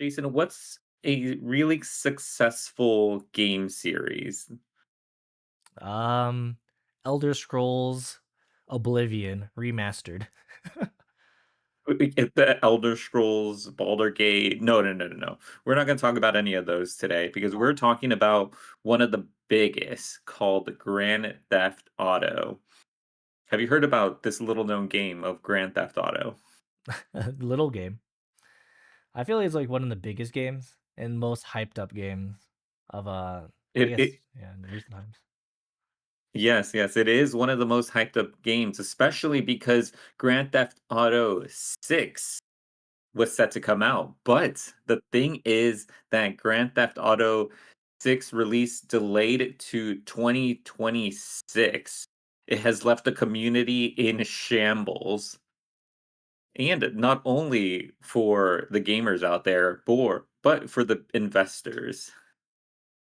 Jason, what's a really successful game series? Um, Elder Scrolls Oblivion remastered. The Elder Scrolls, Baldur Gate. No, no, no, no, no. We're not going to talk about any of those today because we're talking about one of the biggest called Grand Theft Auto. Have you heard about this little known game of Grand Theft Auto? Little game. I feel like it's like one of the biggest games and most hyped up games of I It, guess it yeah, in recent times. Yes, yes, it is one of the most hyped up games, especially because Grand Theft Auto 6 was set to come out. But the thing is that Grand Theft Auto 6 release delayed to 2026. It has left the community in shambles. And not only for the gamers out there, but for the investors.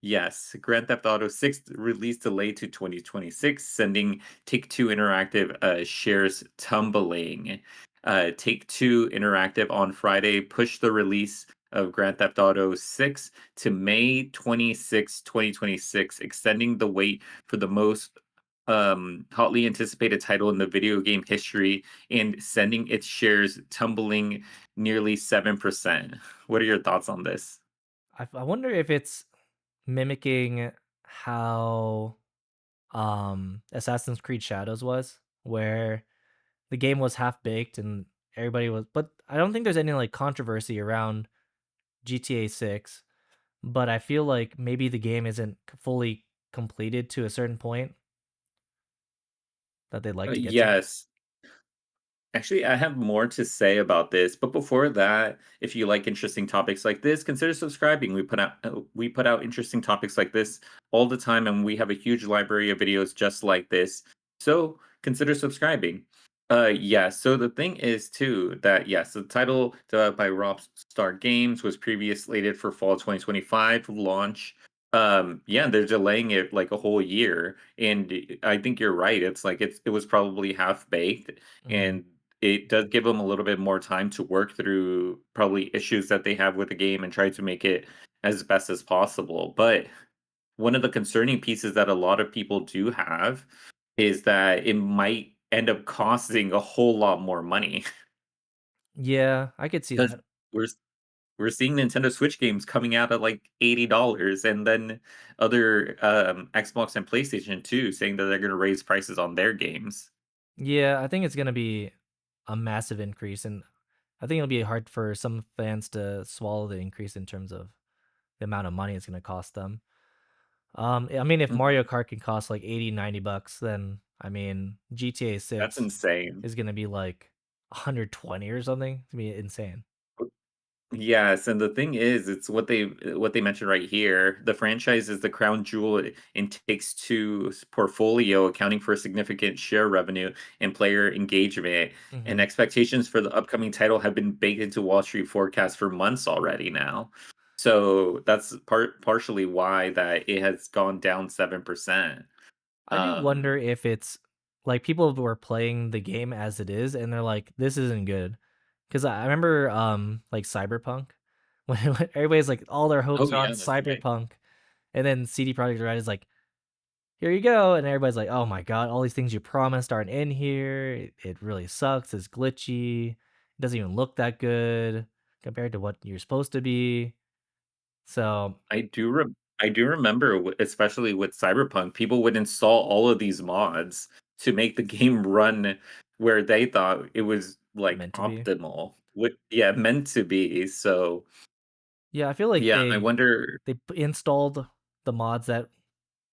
Yes, Grand Theft Auto 6 release delayed to 2026, sending Take-Two Interactive shares tumbling. Take-Two Interactive on Friday pushed the release of Grand Theft Auto 6 to May 26, 2026, extending the wait for the most hotly anticipated title in the video game history and sending its shares tumbling nearly 7%. What are your thoughts on this? I wonder if it's mimicking how Assassin's Creed Shadows was, where the game was half baked and everybody was, but I don't think there's any like controversy around GTA 6, but I feel like maybe the game isn't fully completed to a certain point that they'd like to get to. Yes. Actually, I have more to say about this, but before that, if you like interesting topics like this, consider subscribing. We put out interesting topics like this all the time, and we have a huge library of videos just like this. So consider subscribing. Yeah. So the thing is too that yes, the title developed by Rockstar Games was previously slated for fall 2025 launch. Yeah, they're delaying it like a whole year, and I think you're right. It was probably half baked, Mhm. and it does give them a little bit more time to work through probably issues that they have with the game and try to make it as best as possible. But one of the concerning pieces that a lot of people do have is that it might end up costing a whole lot more money Yeah, I could see because that. we're we're seeing Nintendo Switch games coming out at like $80 and then other Xbox and PlayStation too saying that they're going to raise prices on their games. Yeah, I think it's gonna be a massive increase, and I think it'll be hard for some fans to swallow the increase in terms of the amount of money it's gonna cost them. I mean, if Mhm. Mario Kart can cost like 80, $90, then I mean, GTA That's 6 insane. is gonna be like 120 or something. It's gonna be insane. Yes, and the thing is, it's what they mentioned right here. The franchise is the crown jewel in Takes-Two's portfolio, accounting for a significant share revenue and player engagement. And Mhm. expectations for the upcoming title have been baked into Wall Street forecasts for months already now. So that's partially why that it has gone down 7%. I do wonder Um, if it's like people were playing the game as it is, and they're like, "This isn't good." Because I remember, like Cyberpunk, when everybody's like, all their oh hopes are on yeah, that's right. Cyberpunk, and then CD Projekt Red is like, "Here you go," and everybody's like, "Oh my god, all these things you promised aren't in here. It really sucks. It's glitchy. It doesn't even look that good compared to what you're supposed to be." So I do remember, especially with Cyberpunk, people would install all of these mods to make the game run where they thought it was like meant to be. optimal. What yeah, meant to be. So Yeah, I feel like yeah, I wonder. installed the mods that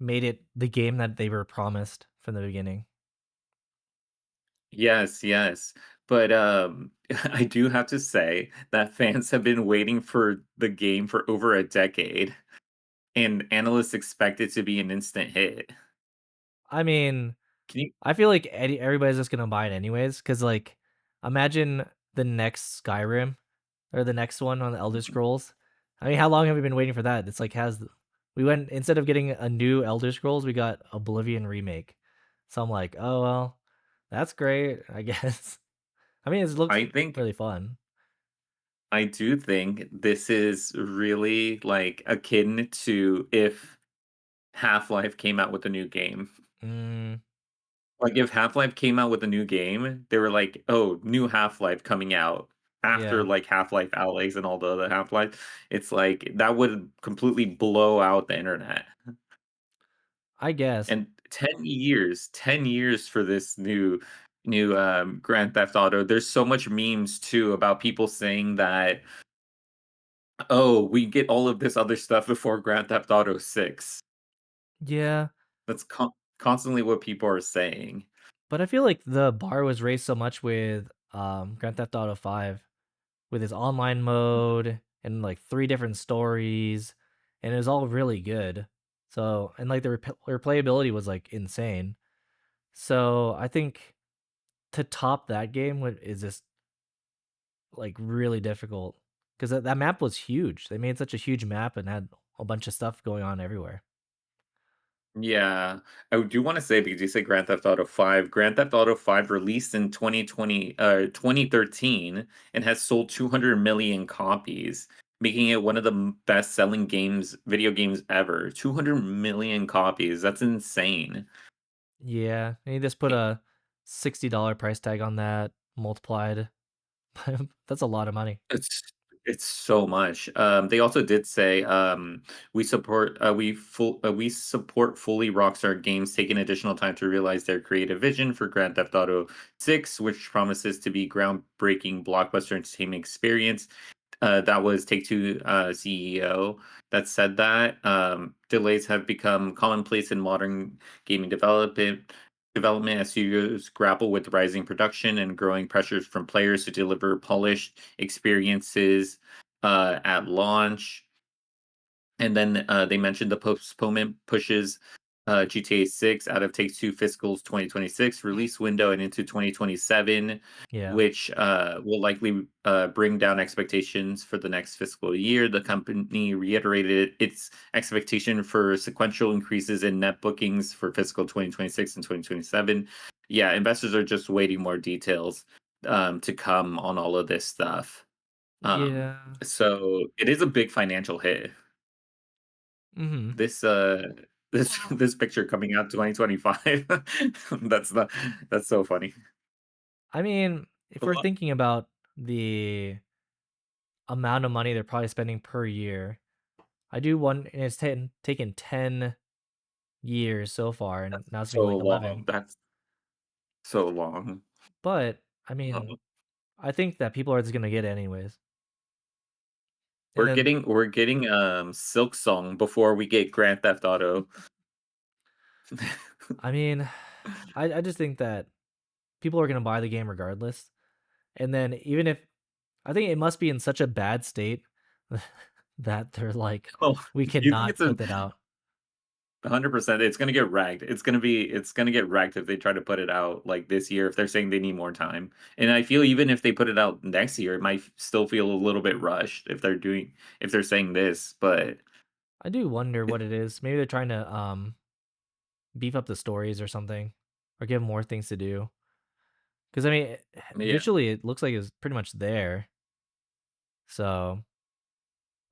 made it the game that they were promised from the beginning. Yes, yes. But I do have to say that fans have been waiting for the game for over a decade, and analysts expect it to be an instant hit. I mean, Can you I feel like everybody's just gonna buy it anyways, because like, imagine the next Skyrim or the next one on the Elder Scrolls. I mean, how long have we been waiting for that? It's like we went instead of getting a new Elder Scrolls, we got Oblivion remake. So I'm like, oh well, that's great, I guess. I mean, it looks I think really fun. I do think this is really, like, akin to if Half-Life came out with a new game. Mm, Like, if Half-Life came out with a new game, they were like, "Oh, new Half-Life coming out," after, yeah, like, Half-Life Alyx and all the other Half-Life. It's like, that would completely blow out the internet. I guess. And 10 years for this Grand Theft Auto. There's so much memes too about people saying that, "Oh, we get all of this other stuff before Grand Theft Auto 6." Yeah, That's constantly what people are saying. but I feel like the bar was raised so much with, Grand Theft Auto 5 with its online mode and, like, 3 different stories, and it was all really good. So and, like, the replayability was, like, insane. So, I think to top that game would is just, like, really difficult because that map was huge. They made such a huge map and had a bunch of stuff going on everywhere. Yeah, I do wanna say because you said Grand Theft Auto 5 released in 2013 and has sold 200,000,000 copies, making it one of the best-selling video games ever. 200,000,000 copies, that's insane. Yeah, and you just put I a $60 price tag on that, multiplied. That's a lot of money. It's it's so much. They also did say, we support fully Rockstar Games taking additional time to realize their creative vision for Grand Theft Auto 6, which promises to be groundbreaking blockbuster entertainment experience. That was Take-Two, CEO that said that. Delays have become commonplace in modern gaming development as studios grapple with rising production and growing pressures from players to deliver polished experiences, at launch. And then, they mentioned the postponement pushes, GTA 6 out of Take-Two fiscal's 2026 release window and into 2027, Yeah. which, will likely, bring down expectations for the next fiscal year. The company reiterated its expectation for sequential increases in net bookings for fiscal 2026 and 2027. Yeah, investors are just waiting more details, to come on all of this stuff. Yeah. So it is a big financial hit. Mhm. This, this picture coming out 2025. That's the that's so funny. I mean, if A we're lot thinking about the amount of money they're probably spending per year, I do want and it's taken 10 years so far, and That's now it's so been, like, long, 11. that's so long. But, I mean, Oh, I think that people are just gonna get it anyways. And we're then, getting, Silk Song before we get Grand Theft Auto. I mean, I just think that people are gonna buy the game regardless. And then even if I think it must be in such a bad state that they're like, Oh, "We you think cannot it's a put that out." 100%, it's gonna get ragged. It's gonna get ragged if they try to put it out, like, this year, if they're saying they need more time. And I feel even if they put it out next year, it might still feel a little bit rushed if they're saying this, but I do wonder it what it is. Maybe they're trying to, beef up the stories or something, or give 'em more things to do. Because I mean, yeah. visually, it looks like it's pretty much there. So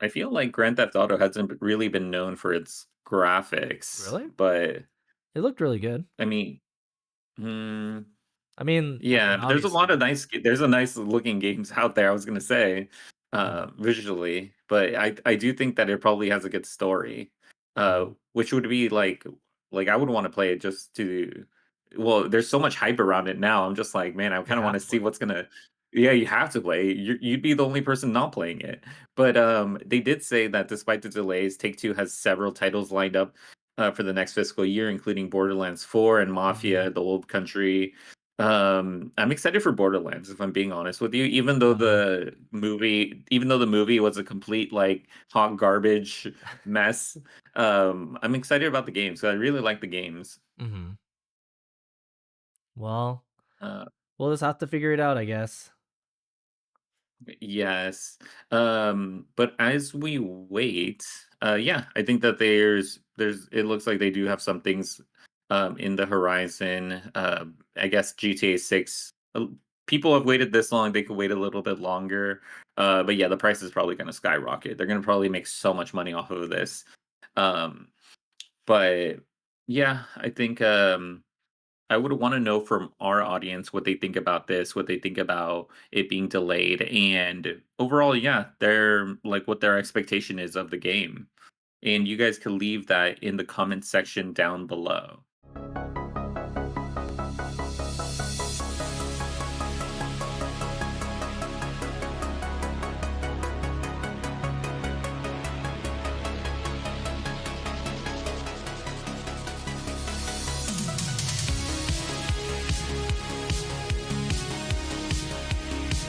I feel like Grand Theft Auto hasn't really been known for its graphics, really? but, It looked really good. I mean, hmm I mean, yeah, but obviously. there's a nice looking games out there, I was gonna say, Mhm, visually, but I do think that it probably has a good story, mhm. which would be I would wanna play it just to well, there's so much hype around it now, I'm just like, "Man, I You kinda have wanna to see play it. what's gonna." Yeah, you have to play, you'd be the only person not playing it, but, they did say that despite the delays, Take-Two has several titles lined up, for the next fiscal year, including Borderlands 4 and Mhm, Mafia: The Old Country. I'm excited for Borderlands, if I'm being honest with you, mhm. even though the movie was a complete, like, hot garbage mess, I'm excited about the games, so I really like the games. Mhm. Well, Uh, we'll just have to figure it out, I guess. yes, but as we wait, yeah, I think that there's it looks like they do have some things, in the horizon, I guess GTA 6, people have waited this long, they could wait a little bit longer. But yeah, the price is probably gonna skyrocket. They're gonna probably make so much money off of this. Um, but yeah, I think I would want to know from our audience what they think about this, what they think about it being delayed, and overall, yeah, their like what their expectation is of the game. And you guys can leave that in the comment section down below.